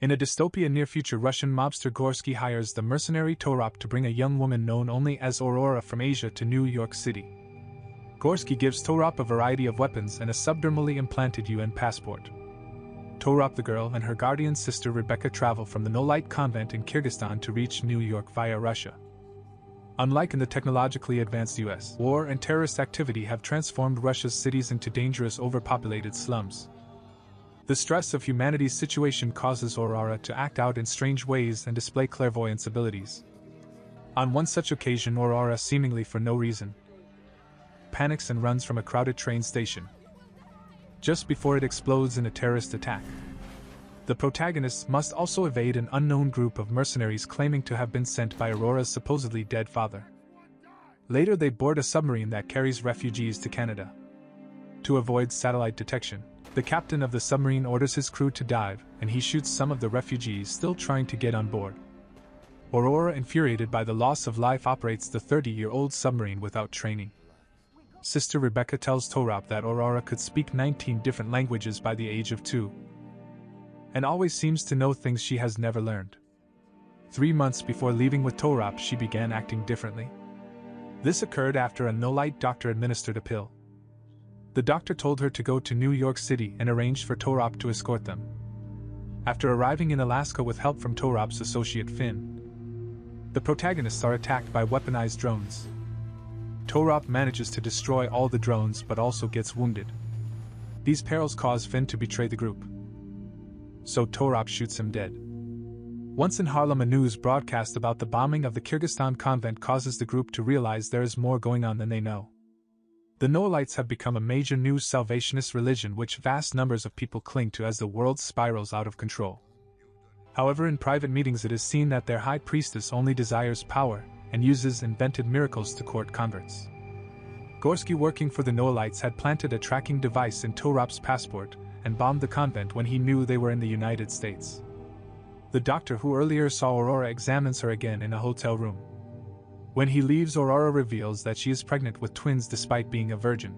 In a dystopia near-future, Russian mobster Gorsky hires the mercenary Turop to bring a young woman known only as Aurora from Asia to New York City. Gorsky gives Turop a variety of weapons and a subdermally implanted UN passport. Turop the girl and her guardian sister Rebekah travel from the Noelite convent in Kyrgyzstan to reach New York via Russia. Unlike in the technologically advanced US, war and terrorist activity have transformed Russia's cities into dangerous overpopulated slums. The stress of humanity's situation causes Aurora to act out in strange ways and display clairvoyance abilities. On one such occasion, Aurora, seemingly for no reason, panics and runs from a crowded train station, just before it explodes in a terrorist attack. The protagonists must also evade an unknown group of mercenaries claiming to have been sent by Aurora's supposedly dead father. Later, they board a submarine that carries refugees to Canada. To avoid satellite detection, the captain of the submarine orders his crew to dive, and he shoots some of the refugees still trying to get on board. Aurora, infuriated by the loss of life, operates the 30-year-old submarine without training. Sister Rebekah tells Turop that Aurora could speak 19 different languages by the age of 2, and always seems to know things she has never learned. 3 months before leaving with Turop, she began acting differently. This occurred after a Noelite doctor administered a pill. The doctor told her to go to New York City and arranged for Turop to escort them. After arriving in Alaska with help from Turop's associate Finn, the protagonists are attacked by weaponized drones. Turop manages to destroy all the drones but also gets wounded. These perils cause Finn to betray the group, so Turop shoots him dead. Once in Harlem, a news broadcast about the bombing of the Kyrgyzstan convent causes the group to realize there is more going on than they know. The Noelites have become a major new salvationist religion which vast numbers of people cling to as the world spirals out of control. However, in private meetings it is seen that their high priestess only desires power and uses invented miracles to court converts. Gorsky, working for the Noelites, had planted a tracking device in Turop's passport and bombed the convent when he knew they were in the United States. The doctor who earlier saw Aurora examines her again in a hotel room. When he leaves, Aurora reveals that she is pregnant with twins despite being a virgin.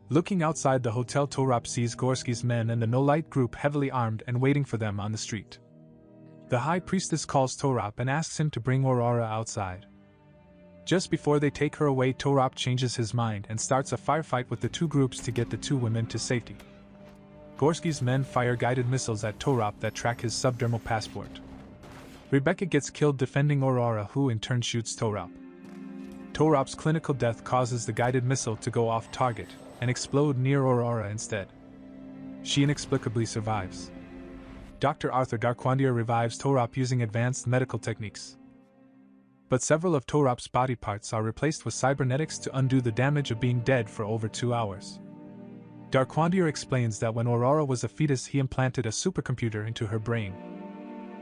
Looking outside the hotel, Turop sees Gorsky's men and the Noelite group heavily armed and waiting for them on the street. The high priestess calls Turop and asks him to bring Aurora outside. Just before they take her away, Turop changes his mind and starts a firefight with the two groups to get the two women to safety. Gorsky's men fire guided missiles at Turop that track his subdermal passport. Rebekah gets killed defending Aurora, who in turn shoots Turop. Turop's clinical death causes the guided missile to go off target and explode near Aurora instead. She inexplicably survives. Dr. Arthur Darkwandier revives Turop using advanced medical techniques. But several of Turop's body parts are replaced with cybernetics to undo the damage of being dead for over 2 hours. Darkwandier explains that when Aurora was a fetus, he implanted a supercomputer into her brain.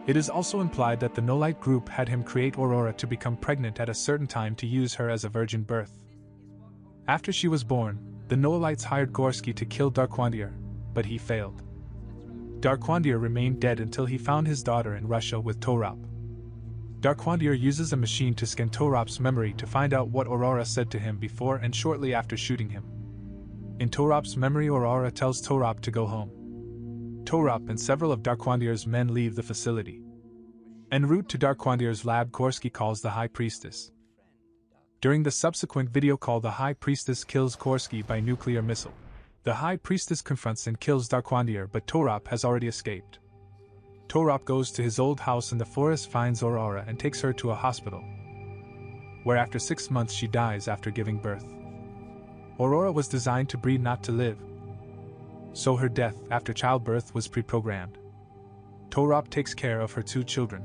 It is also implied that the Noelite group had him create Aurora to become pregnant at a certain time to use her as a virgin birth. After she was born, the Noelites hired Gorsky to kill Darkwandier, but he failed. Darkwandier remained dead until he found his daughter in Russia with Turop. Darkwandier uses a machine to scan Turop's memory to find out what Aurora said to him before and shortly after shooting him. In Turop's memory, Aurora tells Turop to go home. Turop and several of Darkwandier's men leave the facility. En route to Darkwandier's lab, Gorsky calls the High Priestess. During the subsequent video call, the High Priestess kills Gorsky by nuclear missile. The High Priestess confronts and kills Darkwandier, but Turop has already escaped. Turop goes to his old house in the forest, finds Aurora and takes her to a hospital, where after 6 months she dies after giving birth. Aurora was designed to breed, not to live, so her death after childbirth was pre-programmed. Turop takes care of her 2 children.